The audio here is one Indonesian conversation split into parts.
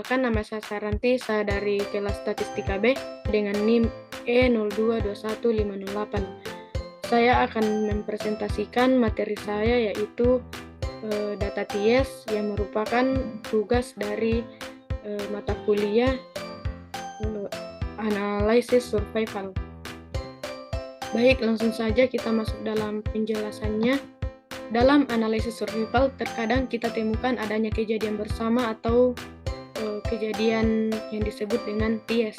Perkenalkan, nama saya Saranti, saya dari kelas Statistika B dengan NIM E0221508. Saya akan mempresentasikan materi saya, yaitu data TIES yang merupakan tugas dari mata kuliah Analisis Survival. Baik, langsung saja kita masuk dalam penjelasannya. Dalam analisis survival, terkadang kita temukan adanya kejadian bersama atau kejadian yang disebut dengan TIES.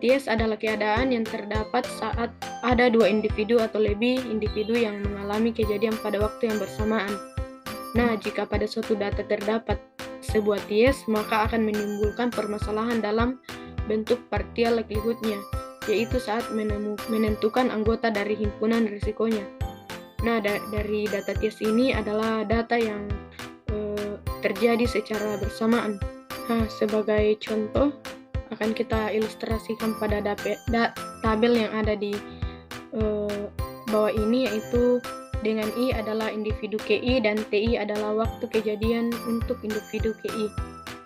TIES adalah keadaan yang terdapat saat ada dua individu atau lebih individu yang mengalami kejadian pada waktu yang bersamaan. Nah, jika pada suatu data terdapat sebuah TIES, maka akan menimbulkan permasalahan dalam bentuk partial likelihood-nya, yaitu saat menentukan anggota dari himpunan risikonya. Nah, dari data TIES ini adalah data yang terjadi secara bersamaan. Nah, sebagai contoh, akan kita ilustrasikan pada tabel yang ada di bawah ini, yaitu dengan I adalah individu KI dan TI adalah waktu kejadian untuk individu KI.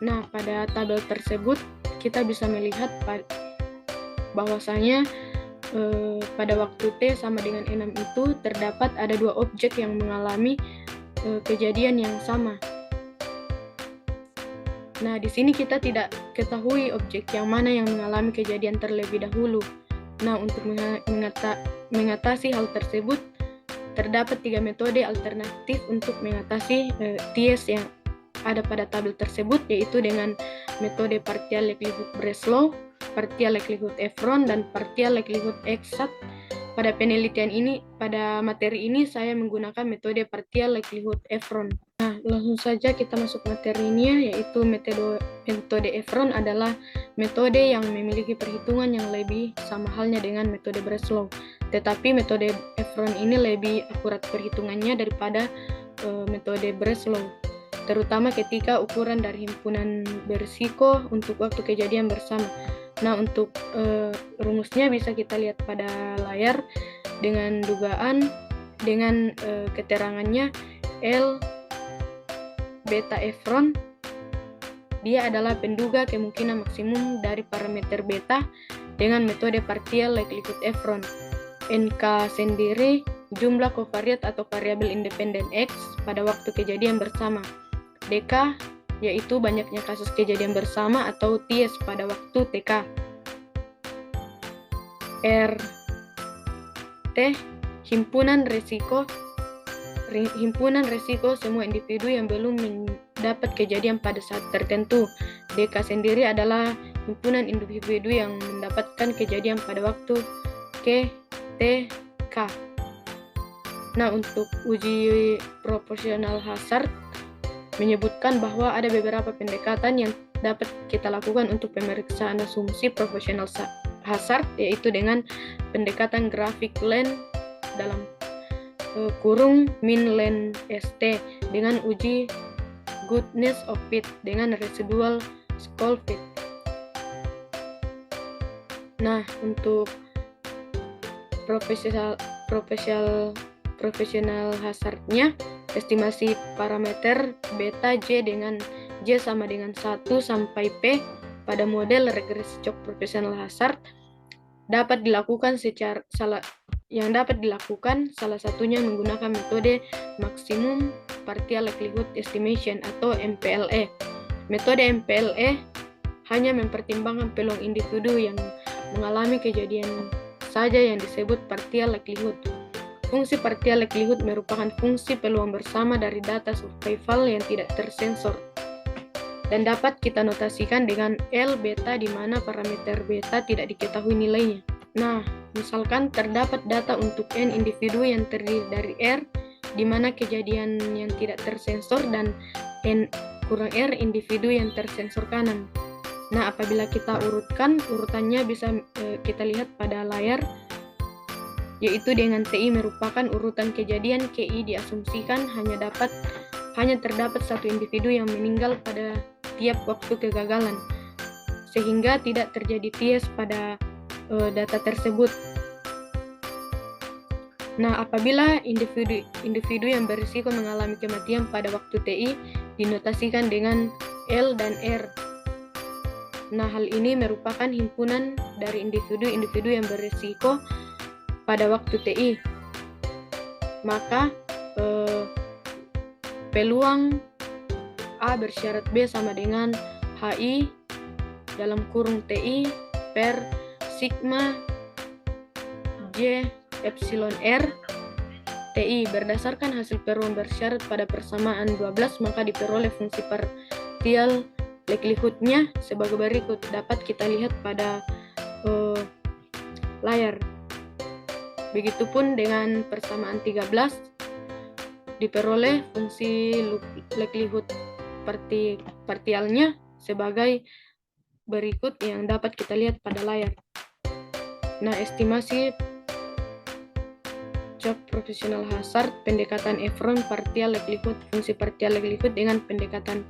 Nah, pada tabel tersebut kita bisa melihat bahwasanya pada waktu T sama dengan 6 itu terdapat ada dua objek yang mengalami kejadian yang sama. Nah, di sini kita tidak ketahui objek yang mana yang mengalami kejadian terlebih dahulu. Nah, untuk mengatasi hal tersebut, terdapat 3 metode alternatif untuk mengatasi TIES yang ada pada tabel tersebut, yaitu dengan metode partial likelihood Breslow, partial likelihood Efron, dan partial likelihood Exat. Pada penelitian ini, pada materi ini saya menggunakan metode partial likelihood Efron. Nah, langsung saja kita masuk materinya, yaitu metode Efron adalah metode yang memiliki perhitungan yang lebih sama halnya dengan metode Breslow. Tetapi metode Efron ini lebih akurat perhitungannya daripada metode Breslow, terutama ketika ukuran dari himpunan berisiko untuk waktu kejadian bersama. Nah, untuk rumusnya bisa kita lihat pada layar dengan dugaan, dengan keterangannya L beta Efron. Dia adalah penduga kemungkinan maksimum dari parameter beta dengan metode partial likelihood Efron. NK sendiri jumlah kovariat atau variabel independen X pada waktu kejadian bersama. DK yaitu banyaknya kasus kejadian bersama atau TIES pada waktu TK. RT himpunan resiko semua individu yang belum mendapat kejadian pada saat tertentu. DK sendiri adalah himpunan individu yang mendapatkan kejadian pada waktu KTK. Nah, untuk uji proporsional hazard menyebutkan bahwa ada beberapa pendekatan yang dapat kita lakukan untuk pemeriksaan asumsi proporsional hazard, yaitu dengan pendekatan grafik length dalam kurung min length ST, dengan uji goodness of fit dengan residual skull fit. Nah, untuk profesional hazardnya, estimasi parameter beta J dengan J sama dengan 1 sampai P pada model regresi shock professional hazard dapat dilakukan salah satunya menggunakan metode maximum partial likelihood estimation atau MPLE. Metode MPLE hanya mempertimbangkan peluang individu yang mengalami kejadian saja yang disebut partial likelihood. Fungsi partial likelihood merupakan fungsi peluang bersama dari data survival yang tidak tersensor dan dapat kita notasikan dengan L beta di mana parameter beta tidak diketahui nilainya. Nah, misalkan terdapat data untuk N individu yang terdiri dari R di mana kejadian yang tidak tersensor dan N kurang R individu yang tersensor kanan. Nah, apabila kita urutkan, urutannya bisa kita lihat pada layar, yaitu dengan TI merupakan urutan kejadian, KI diasumsikan hanya terdapat satu individu yang meninggal pada tiap waktu kegagalan, sehingga tidak terjadi TIES pada data tersebut. Nah, apabila individu yang berisiko mengalami kematian pada waktu TI dinotasikan dengan L dan R. Nah, hal ini merupakan himpunan dari individu-individu yang berisiko pada waktu TI. Maka peluang A bersyarat B sama dengan HI dalam kurung TI per sigma J epsilon R TI. Berdasarkan hasil perubahan bersyarat pada persamaan 12, maka diperoleh fungsi partial likelihood-nya sebagai berikut. Dapat kita lihat pada layar. Begitupun dengan persamaan 13, diperoleh fungsi likelihood partialnya sebagai berikut yang dapat kita lihat pada layar. Nah, estimasi Chock proportional hazard, pendekatan Efron partial likelihood, fungsi partial likelihood dengan pendekatan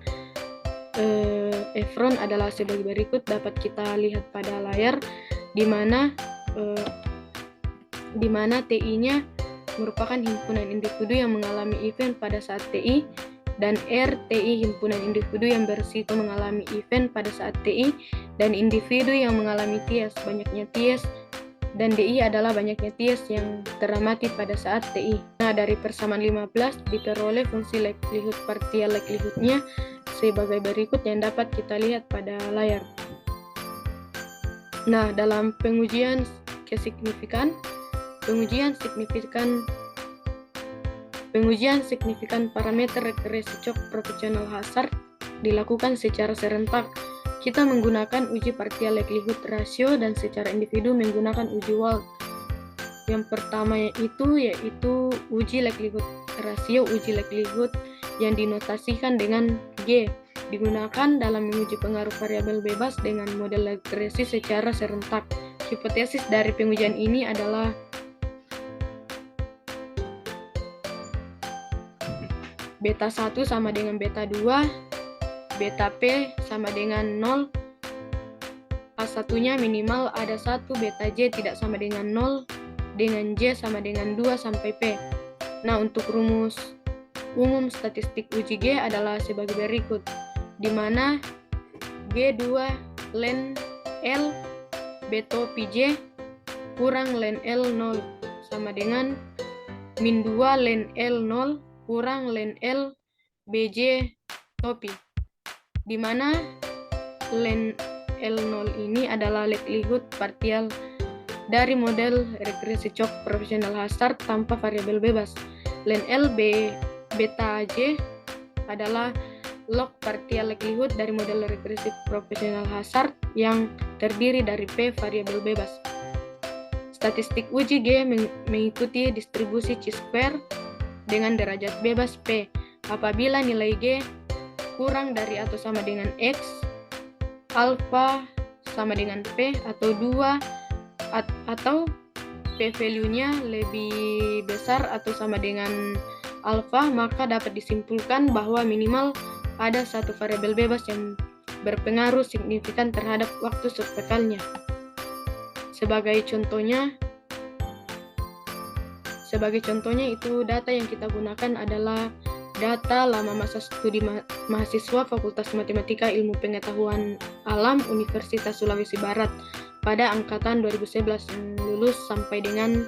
Efron adalah sebagai berikut. Dapat kita lihat pada layar di mana TI-nya merupakan himpunan individu yang mengalami event pada saat TI, dan RTI himpunan individu yang berisiko mengalami event pada saat TI, dan individu yang mengalami TIAS banyaknya TIAS, dan DI adalah banyaknya TIAS yang teramati pada saat TI. Nah, dari persamaan 15 diperoleh fungsi likelihood partial likelihood-nya sebagai berikut yang dapat kita lihat pada layar. Nah, dalam pengujian signifikan parameter regresi Chock proportional hazard dilakukan secara serentak. Kita menggunakan uji partial likelihood ratio dan secara individu menggunakan uji Wald. Yang pertama yaitu uji likelihood ratio. Uji likelihood yang dinotasikan dengan G digunakan dalam menguji pengaruh variabel bebas dengan model regresi secara serentak. Hipotesis dari pengujian ini adalah beta 1 sama dengan beta 2, beta P sama dengan 0, A1-nya minimal ada 1, beta J tidak sama dengan 0, dengan J sama dengan 2 sampai P. Nah, untuk rumus umum statistik uji G adalah sebagai berikut, di mana G2 len L beto PJ kurang len L 0 sama dengan min 2 len L 0 kurang len L BJ topi, di mana len L0 ini adalah likelihood partial dari model regresi Chock proportional hazard tanpa variabel bebas. Len L beta J adalah log partial likelihood dari model regresi proportional hazard yang terdiri dari P variabel bebas. Statistik uji G mengikuti distribusi chi-square dengan derajat bebas P apabila nilai G kurang dari atau sama dengan X, alpha sama dengan P atau 2, atau P value-nya lebih besar atau sama dengan alpha, maka dapat disimpulkan bahwa minimal ada satu variabel bebas yang berpengaruh signifikan terhadap waktu survivalnya. Sebagai contohnya itu data yang kita gunakan adalah data lama masa studi mahasiswa Fakultas Matematika Ilmu Pengetahuan Alam Universitas Sulawesi Barat pada angkatan 2011 yang lulus sampai dengan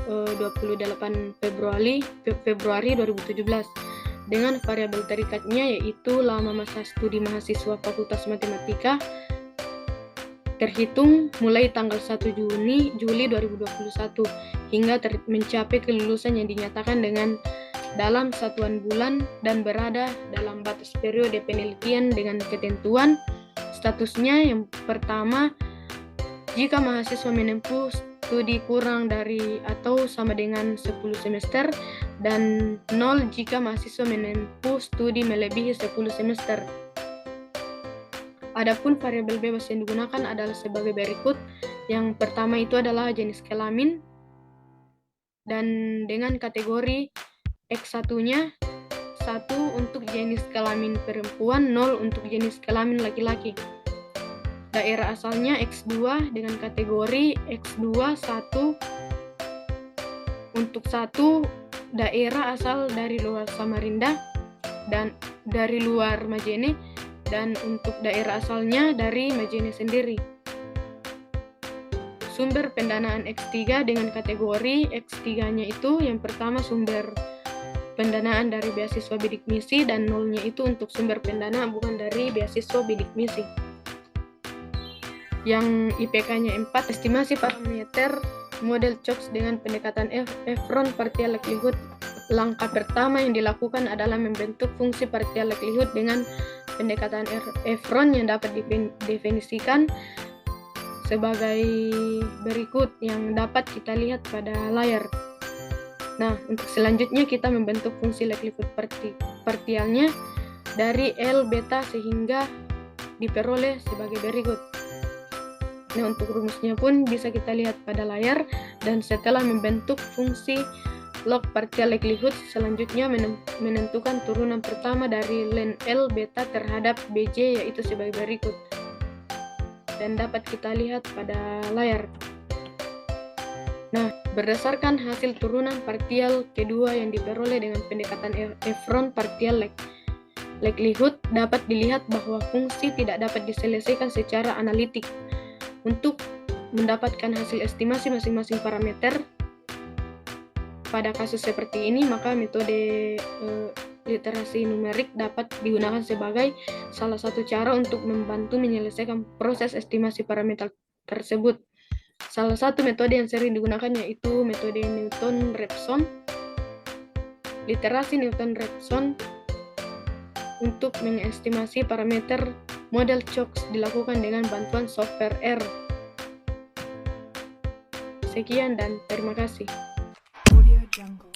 28 Februari 2017. Dengan variabel terikatnya yaitu lama masa studi mahasiswa Fakultas Matematika terhitung mulai tanggal 1 Juli 2021 hingga mencapai kelulusan yang dinyatakan dengan dalam satuan bulan dan berada dalam batas periode penelitian dengan ketentuan statusnya. Yang pertama, jika mahasiswa menempuh studi kurang dari atau sama dengan 10 semester, dan 0 jika mahasiswa menempuh studi melebihi 10 semester. Adapun variabel bebas yang digunakan adalah sebagai berikut. Yang pertama itu adalah jenis kelamin, dan dengan kategori X1-nya 1 untuk jenis kelamin perempuan, 0 untuk jenis kelamin laki-laki. Daerah asalnya X2 dengan kategori X2 1 untuk 1 daerah asal dari luar Samarinda dan dari luar Majene, dan untuk daerah asalnya dari Majene sendiri. Sumber pendanaan X3 dengan kategori X3-nya itu yang pertama sumber pendanaan dari beasiswa bidik misi dan nolnya itu untuk sumber pendanaan bukan dari beasiswa bidik misi. Yang IPK-nya 4, estimasi parameter model CHOCS dengan pendekatan Efron partial likelihood. Langkah pertama yang dilakukan adalah membentuk fungsi partial likelihood dengan pendekatan Efron yang dapat didefinisikan sebagai berikut yang dapat kita lihat pada layar. Nah, untuk selanjutnya kita membentuk fungsi likelihood partialnya dari L beta sehingga diperoleh sebagai berikut. Nah, untuk rumusnya pun bisa kita lihat pada layar, dan setelah membentuk fungsi log partial likelihood, selanjutnya menentukan turunan pertama dari len L beta terhadap BJ yaitu sebagai berikut. Dan dapat kita lihat pada layar. Nah, berdasarkan hasil turunan partial kedua yang diperoleh dengan pendekatan Efron partial likelihood, dapat dilihat bahwa fungsi tidak dapat diselesaikan secara analitik. Untuk mendapatkan hasil estimasi masing-masing parameter pada kasus seperti ini, maka metode literasi numerik dapat digunakan sebagai salah satu cara untuk membantu menyelesaikan proses estimasi parameter tersebut. Salah satu metode yang sering digunakan yaitu metode Newton-Raphson. Literasi Newton-Raphson untuk mengestimasi parameter model CHOCS dilakukan dengan bantuan software R. Sekian dan terima kasih. Audio Jungle.